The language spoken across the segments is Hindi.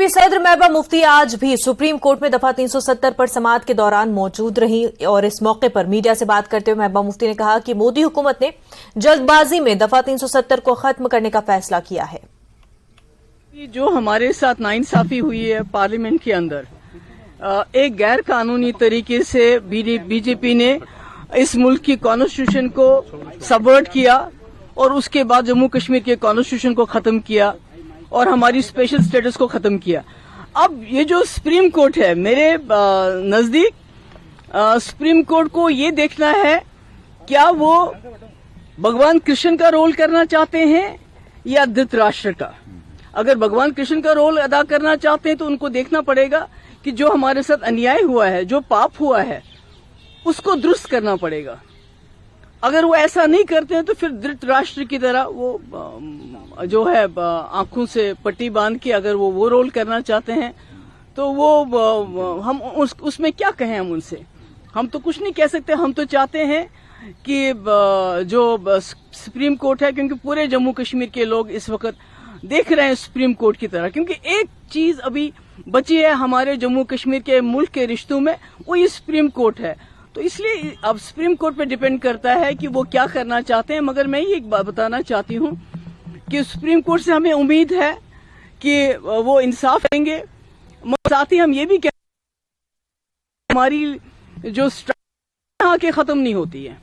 पीसीबी सदर महबूबा मुफ्ती आज भी सुप्रीम कोर्ट में दफा 370 पर समाअत के दौरान मौजूद रही और इस मौके पर मीडिया से बात करते हुए महबूबा मुफ्ती ने कहा कि मोदी हुकूमत ने जल्दबाजी में दफा 370 को खत्म करने का फैसला किया है। जो हमारे साथ नाइंसाफी हुई है पार्लियामेंट के अंदर, एक गैर कानूनी तरीके से बीजेपी ने इस मुल्क की कॉन्स्टिट्यूशन को सबवर्ट किया और उसके बाद जम्मू कश्मीर के कॉन्स्टिट्यूशन को खत्म किया और हमारी स्पेशल स्टेटस को खत्म किया। अब ये जो सुप्रीम कोर्ट है, मेरे नजदीक सुप्रीम कोर्ट को ये देखना है क्या वो भगवान कृष्ण का रोल करना चाहते हैं या धृतराष्ट्र का। अगर भगवान कृष्ण का रोल अदा करना चाहते हैं तो उनको देखना पड़ेगा कि जो हमारे साथ अन्याय हुआ है, जो पाप हुआ है, उसको दुरुस्त करना पड़ेगा। अगर वो ऐसा नहीं करते हैं तो फिर धृतराष्ट्र की तरह वो जो है आंखों से पट्टी बांध के अगर वो रोल करना चाहते हैं तो वो हम उसमें क्या कहें। हम उनसे हम तो कुछ नहीं कह सकते। हम तो चाहते हैं कि जो सुप्रीम कोर्ट है, क्योंकि पूरे जम्मू कश्मीर के लोग इस वक्त देख रहे हैं सुप्रीम कोर्ट की तरह, क्योंकि एक चीज अभी बची है हमारे जम्मू कश्मीर के मुल्क के रिश्तों में, वो ये सुप्रीम कोर्ट है। तो इसलिए अब सुप्रीम कोर्ट पे डिपेंड करता है कि वो क्या करना चाहते हैं। मगर मैं ये एक बात बताना चाहती हूँ कि सुप्रीम कोर्ट से हमें उम्मीद है कि वो इंसाफ देंगे। मगर साथ ही हम ये भी कहते हैं हमारी जो स्ट्रगल यहाँ के खत्म नहीं होती है,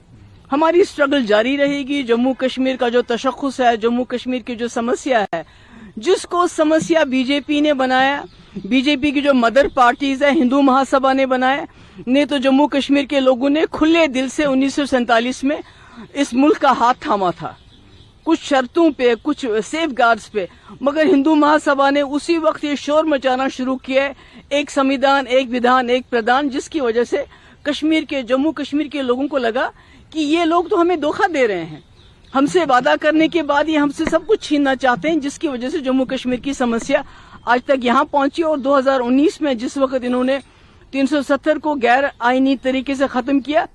हमारी स्ट्रगल जारी रहेगी। जम्मू कश्मीर का जो तशख्खुस है, जम्मू कश्मीर की जो समस्या है, जिसको समस्या बीजेपी ने बनाया, बीजेपी की जो मदर पार्टीज है, हिंदू महासभा ने बनाया, ने तो जम्मू कश्मीर के लोगों ने खुले दिल से 1947 में इस मुल्क का हाथ थामा था, कुछ शर्तों पे, कुछ सेफगार्ड्स पे। मगर हिंदू महासभा ने उसी वक्त ये शोर मचाना शुरू किया, एक संविधान, एक विधान, एक प्रधान, जिसकी वजह से कश्मीर के, जम्मू कश्मीर के लोगों को लगा कि ये लोग तो हमें धोखा दे रहे हैं, हमसे वादा करने के बाद ये हमसे सब कुछ छीनना चाहते हैं, जिसकी वजह से जम्मू कश्मीर की समस्या आज तक यहाँ पहुंची। और 2019 में जिस वक्त इन्होंने 370 को गैर आईनी तरीके से खत्म किया।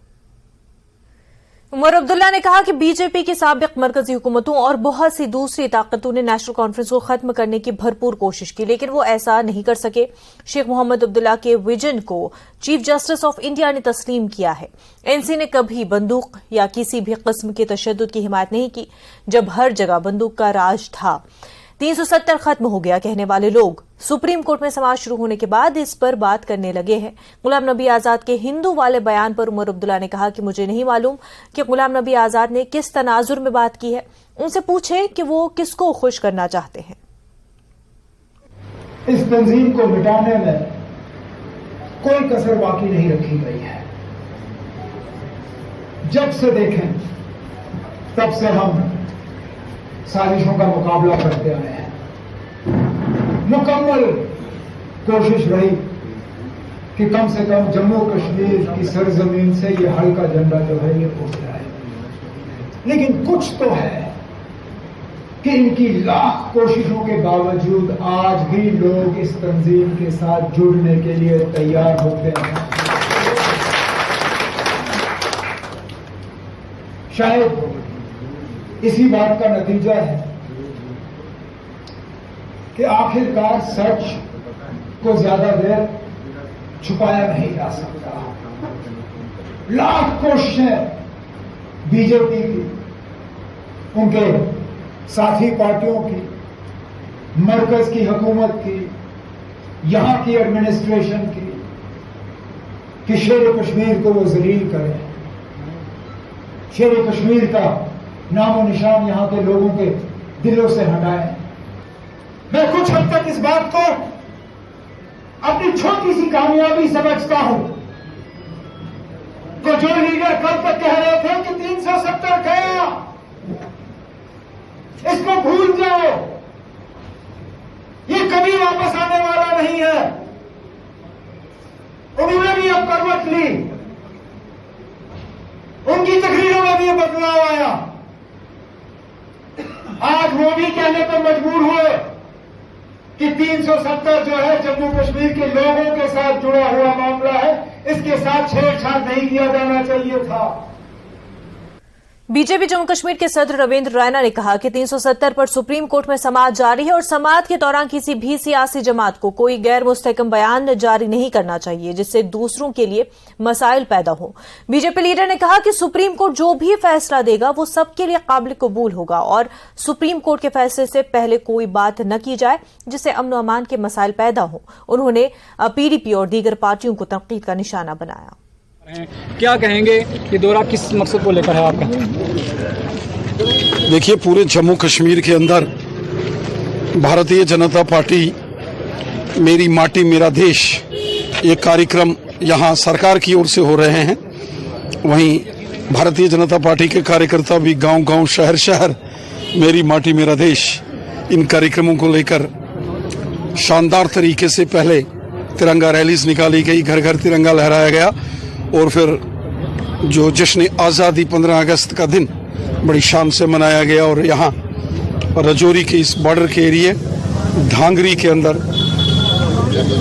उमर अब्दुल्ला ने कहा कि बीजेपी की साबिक मरकजी हुकूमतों और बहुत सी दूसरी ताकतों ने नेशनल कॉन्फ्रेंस को खत्म करने की भरपूर कोशिश की, लेकिन वो ऐसा नहीं कर सके। शेख मोहम्मद अब्दुल्ला के विजन को चीफ जस्टिस ऑफ इंडिया ने तस्लीम किया है। एनसी ने कभी बंदूक या किसी भी किस्म के तशद्दुद की हिमायत नहीं की, जब हर जगह बंदूक का राज था। 370 खत्म हो गया कहने वाले लोग सुप्रीम कोर्ट में समाअत शुरू होने के बाद इस पर बात करने लगे हैं। गुलाम नबी आजाद के हिंदू वाले बयान पर उमर अब्दुल्ला ने कहा कि मुझे नहीं मालूम कि गुलाम नबी आजाद ने किस तनाजुर में बात की है, उनसे पूछे कि वो किसको खुश करना चाहते हैं। इस तंजीम को मिटाने में कोई कसर बाकी नहीं रखी गई है। जब से देखें तब से हम साजिशों का मुकाबला करते आए हैं। मुकम्मल कोशिश रही कि कम से कम जम्मू कश्मीर की सरजमीन से ये हल का झंडा जो है ये उठ जाए। लेकिन कुछ तो है कि इनकी लाख कोशिशों के बावजूद आज भी लोग इस तंजीम के साथ जुड़ने के लिए तैयार होते हैं। शायद इसी बात का नतीजा है कि आखिरकार सच को ज्यादा देर छुपाया नहीं जा सकता। लाख कोशिशें बीजेपी की, उनके साथी पार्टियों की, मरकज की हुकूमत की, यहां की एडमिनिस्ट्रेशन की, कि शेर कश्मीर को वो जलील करें, शेर कश्मीर का नामो निशान यहां के लोगों के दिलों से हटाएं। मैं कुछ हद तक इस बात को अपनी छोटी सी कामयाबी समझता हूं। तो जो लीडर कल तक कह रहे थे कि 370 गया, इसको भूल जाओ, ये कभी वापस आने वाला नहीं है, उन्होंने भी अब करवट ली, उनकी तकरीरों में भी बदलाव आया। आज वो भी कहने पर मजबूर हुए कि 370 जो है जम्मू कश्मीर के लोगों के साथ जुड़ा हुआ मामला है, इसके साथ छेड़छाड़ नहीं किया जाना चाहिए था। बीजेपी जम्मू कश्मीर के सदर रविंद्र रैना ने कहा कि 370 पर सुप्रीम कोर्ट में समाअत जारी है और समाअत के दौरान किसी भी सियासी जमात को कोई गैर मुस्तहकम बयान जारी नहीं करना चाहिए जिससे दूसरों के लिए मसाइल पैदा हो। बीजेपी लीडर ने कहा कि सुप्रीम कोर्ट जो भी फैसला देगा वो सबके लिए काबिल कबूल होगा और सुप्रीम कोर्ट के फैसले से पहले कोई बात न की जाए जिससे अमन अमान के मसाइल पैदा हो। उन्होंने पीडीपी और दीगर पार्टियों को तनकीद का निशाना बनाया। क्या कहेंगे, ये दौरा किस मकसद को लेकर है आपका? देखिए, पूरे जम्मू कश्मीर के अंदर भारतीय जनता पार्टी मेरी माटी मेरा देश ये कार्यक्रम यहाँ सरकार की ओर से हो रहे हैं। वहीं भारतीय जनता पार्टी के कार्यकर्ता भी गांव-गांव शहर-शहर मेरी माटी मेरा देश इन कार्यक्रमों को लेकर शानदार तरीके से पहले तिरंगा रैलीज निकाली गई, घर घर तिरंगा लहराया गया और फिर जो जश्न आज़ादी 15 अगस्त का दिन बड़ी शान से मनाया गया। और यहाँ राजौरी के इस बॉर्डर के एरिए धांगरी के अंदर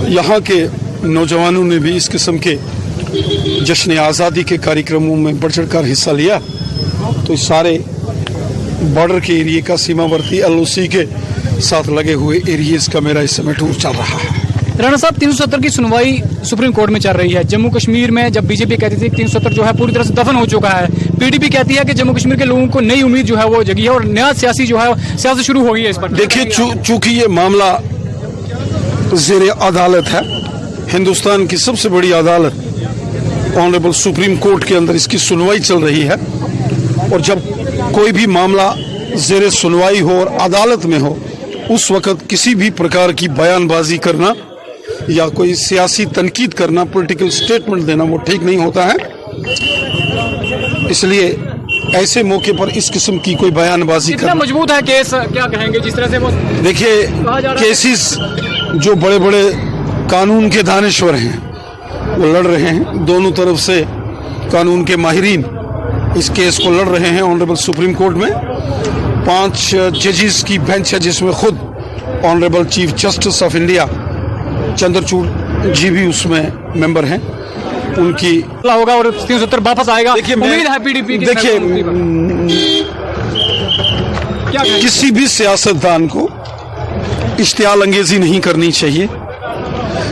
यहाँ के नौजवानों ने भी इस किस्म के जश्न आज़ादी के कार्यक्रमों में बढ़ चढ़कर हिस्सा लिया। तो इस सारे बॉर्डर के एरिए का सीमावर्ती LOC के साथ लगे हुए एरिएज का मेरा इस समय टूर चल रहा है। राणा साहब, 370 की सुनवाई सुप्रीम कोर्ट में चल रही है। जम्मू कश्मीर में जब बीजेपी कहती थी 370 जो है पूरी तरह से दफन हो चुका है, पीडीपी कहती है कि जम्मू कश्मीर के लोगों को नई उम्मीद जो है वो जगी है और नया सियासी जो है सियासत शुरू हो गई है इस पर। देखिए, चूंकि ये मामला ज़ेरे अदालत है, हिंदुस्तान की सबसे बड़ी अदालत ऑनरेबल सुप्रीम कोर्ट के अंदर इसकी सुनवाई चल रही है और जब कोई भी मामला ज़ेरे सुनवाई हो और अदालत में हो उस वक्त किसी भी प्रकार की बयानबाजी करना या कोई सियासी तनकीद करना, पॉलिटिकल स्टेटमेंट देना वो ठीक नहीं होता है। इसलिए ऐसे मौके पर इस किस्म की कोई बयानबाजी कितना मजबूत है केस, क्या कहेंगे जिस तरह से वो? देखिए, केसेस जो बड़े बड़े कानून के दानिश्वर हैं वो लड़ रहे हैं, दोनों तरफ से कानून के माहिरीन इस केस को लड़ रहे हैं ऑनरेबल सुप्रीम कोर्ट में। 5 जजेस की बेंच है जिसमें खुद honourable chief justice of India Chandrachud ji भी उसमें मेंबर हैं। उनकी होगा और 370 वापस आएगा। देखिए, उम्मीद है पीडीपी की। देखिए, किसी भी सियासतदान को इश्तियाल अंगेजी नहीं करनी चाहिए,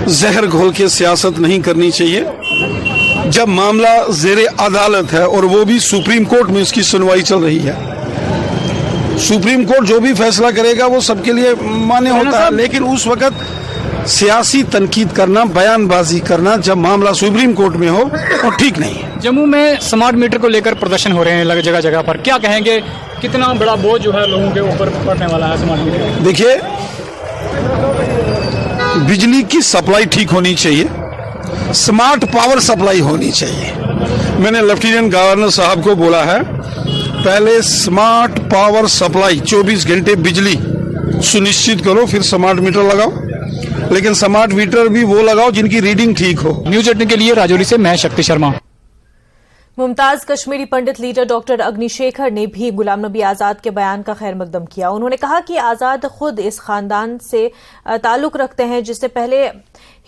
जहर घोल के सियासत नहीं करनी चाहिए। जब मामला ज़ेरे अदालत है और वो भी सुप्रीम कोर्ट में इसकी सुनवाई चल रही है, सुप्रीम कोर्ट जो भी फैसला करेगा वो सबके लिए मान्य होता है, लेकिन उस वक्त सियासी तनकीद करना, बयानबाजी करना जब मामला सुप्रीम कोर्ट में हो वो ठीक नहीं है। जम्मू में स्मार्ट मीटर को लेकर प्रदर्शन हो रहे हैं जगह जगह पर, क्या कहेंगे, कितना बड़ा बोझ जो है लोगों के ऊपर पड़ने वाला है स्मार्ट मीटर? देखिए, बिजली की सप्लाई ठीक होनी चाहिए, स्मार्ट पावर सप्लाई होनी चाहिए। मैंने लेफ्टिनेंट गवर्नर साहब को बोला है पहले स्मार्ट पावर सप्लाई 24 घंटे बिजली सुनिश्चित करो, फिर स्मार्ट मीटर लगाओ, लेकिन स्मार्ट मीटर भी वो लगाओ जिनकी रीडिंग ठीक हो। न्यूज 18 के लिए राजौरी से मैं शक्ति शर्मा। मुमताज कश्मीरी पंडित लीडर डॉक्टर अग्निशेखर ने भी गुलाम नबी आजाद के बयान का खैर मकदम किया। उन्होंने कहा कि आजाद खुद इस खानदान से ताल्लुक रखते हैं जिससे पहले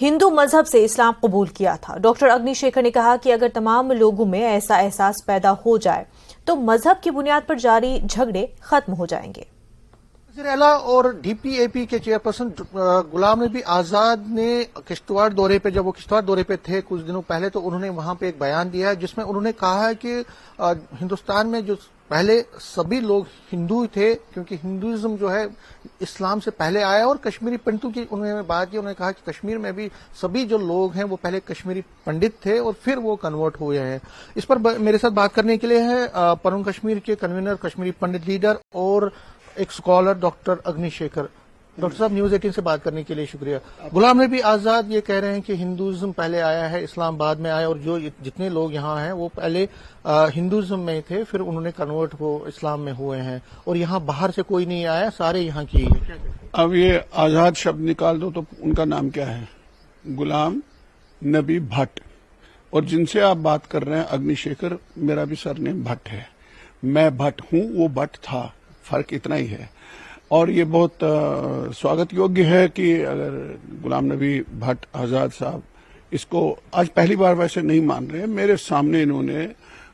हिंदू मजहब से इस्लाम कबूल किया था। डॉक्टर अग्निशेखर ने कहा कि अगर तमाम लोगों में ऐसा एहसास पैदा हो जाए तो मजहब की बुनियाद पर जारी झगड़े खत्म हो जाएंगे। वज़ीर-ए-आला और DPAP के चेयरपर्सन गुलाम नबी आजाद ने किश्तवाड़ दौरे पे, जब वो किश्तवाड़ दौरे पे थे कुछ दिनों पहले, तो उन्होंने वहां पे एक बयान दिया है जिसमें उन्होंने कहा है कि हिंदुस्तान में जो पहले सभी लोग हिंदू थे, क्योंकि हिंदुइज्म जो है इस्लाम से पहले आया, और कश्मीरी पंडितों की उन्होंने बात की। उन्होंने कहा कि कश्मीर में भी सभी जो लोग हैं वो पहले कश्मीरी पंडित थे और फिर वो कन्वर्ट हुए हैं। इस पर मेरे साथ बात करने के लिए है परम कश्मीर के कन्वीनर, कश्मीरी पंडित लीडर और एक स्कॉलर डॉक्टर अग्निशेखर। डॉक्टर साहब, न्यूज 18 से बात करने के लिए शुक्रिया। गुलाम नबी आजाद ये कह रहे हैं कि हिंदुइज्म पहले आया है, इस्लाम बाद में आया, और जो जितने लोग यहाँ हैं वो पहले हिंदुइज्म में थे, फिर उन्होंने कन्वर्ट हो इस्लाम में हुए हैं, और यहाँ बाहर से कोई नहीं आया, सारे यहाँ की है। अब ये आजाद शब्द निकाल दो तो उनका नाम क्या है? गुलाम नबी भट्ट। और जिनसे आप बात कर रहे हैं अग्निशेखर, मेरा भी सरनेम भट्ट है। मैं भट्ट हूं, वो भट्ट था, फर्क इतना ही है। और ये बहुत स्वागत योग्य है कि अगर गुलाम नबी भट्ट आजाद साहब इसको आज पहली बार वैसे नहीं मान रहे, मेरे सामने इन्होंने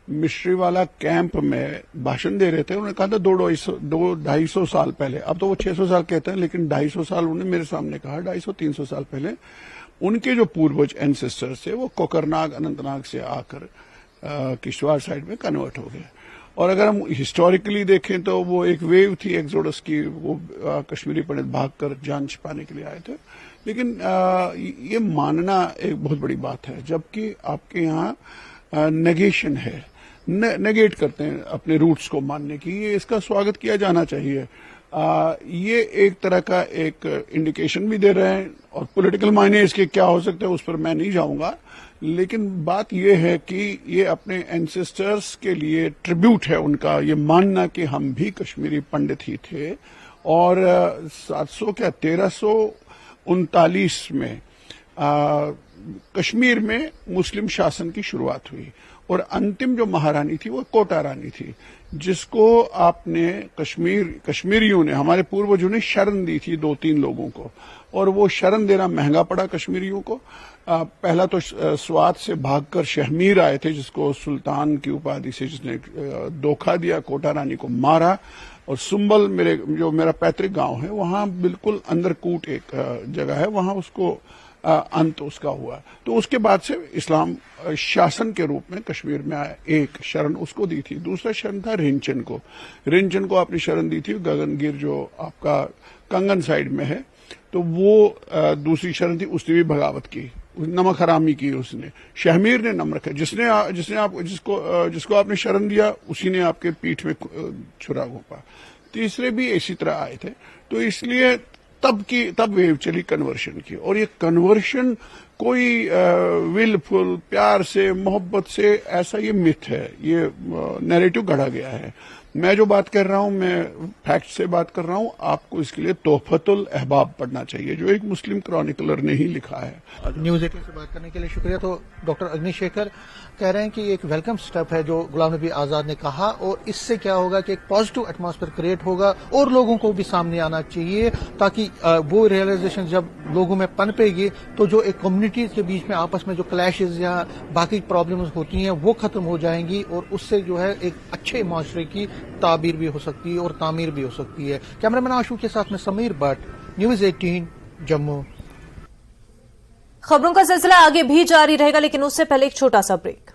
मिस्ट्री वाला कैंप में भाषण दे रहे थे। उन्होंने कहा था 250 साल पहले, अब तो वो 600 साल कहते हैं, लेकिन 250 साल उन्होंने मेरे सामने कहा, 250-300 साल पहले उनके जो पूर्वज एंसेस्टर्स थे वो कोकरनाग अनंतनाग से आकर किश्तवाड़ साइड में कन्वर्ट हो गए। और अगर हम हिस्टोरिकली देखें तो वो एक वेव थी एक्सोडस की, वो कश्मीरी पंडित भागकर जान छिपाने के लिए आए थे। लेकिन ये मानना एक बहुत बड़ी बात है, जबकि आपके यहाँ नेगेशन है, नेगेट करते हैं अपने रूट्स को मानने की। ये इसका स्वागत किया जाना चाहिए। ये एक तरह का एक इंडिकेशन भी दे रहे हैं, और पॉलिटिकल मायने इसके क्या हो सकते हैं उस पर मैं नहीं जाऊंगा, लेकिन बात यह है कि ये अपने एंसेस्टर्स के लिए ट्रिब्यूट है उनका, ये मानना कि हम भी कश्मीरी पंडित ही थे। और 1339 में कश्मीर में मुस्लिम शासन की शुरुआत हुई, और अंतिम जो महारानी थी वो कोटा रानी थी, जिसको आपने कश्मीरियों ने, हमारे पूर्वजों ने शरण दी थी 2-3 लोगों को, और वो शरण देना महंगा पड़ा कश्मीरियों को। पहला तो स्वात से भागकर शहमीर आए थे, जिसको सुल्तान की उपाधि से जिसने धोखा दिया, कोटा रानी को मारा। और सुंबल मेरा पैतृक गांव है, वहां बिल्कुल अंदरकूट एक जगह है, वहां उसको अंत उसका हुआ। तो उसके बाद से इस्लाम शासन के रूप में कश्मीर में आया। एक शरण उसको दी थी। दूसरा शरण था रिंचन को आपने शरण दी थी, गगनगिर जो आपका कंगन साइड में है, तो वो दूसरी शरण थी, उसने भी बगावत की, नमक हरामी की उसने। शहमीर ने नम रखा, जिसको आपने शरण दिया उसी ने आपके पीठ में छुरा घोंपा। तीसरे भी इसी तरह आए थे। तो इसलिए तब वेव चली कन्वर्शन की, और ये कन्वर्शन कोई विलफुल प्यार से मोहब्बत से, ऐसा ये मिथ है, ये नैरेटिव गढ़ा गया है। मैं जो बात कर रहा हूं, मैं फैक्ट से बात कर रहा हूं। आपको इसके लिए तोहफतुल अहबाब पढ़ना चाहिए, जो एक मुस्लिम क्रॉनिकलर ने ही लिखा है। न्यूज 18 से बात करने के लिए शुक्रिया। तो डॉक्टर अग्निशेखर कह रहे हैं कि एक वेलकम स्टेप है जो गुलाम नबी आजाद ने कहा, और इससे क्या होगा कि एक पॉजिटिव एटमॉस्फेयर क्रिएट होगा, और लोगों को भी सामने आना चाहिए, ताकि वो रियलाइजेशन जब लोगों में पनपेगी तो जो एक कम्युनिटीज के बीच में आपस में जो क्लैशेज या बाकी प्रॉब्लम्स होती हैं वो खत्म हो जाएंगी, और उससे जो है एक अच्छे माशरे की ताबीर भी हो सकती है और तामीर भी हो सकती है। कैमरामैन आशू के साथ में समीर भट्ट, न्यूज 18 जम्मू। खबरों का सिलसिला आगे भी जारी रहेगा, लेकिन उससे पहले एक छोटा सा ब्रेक।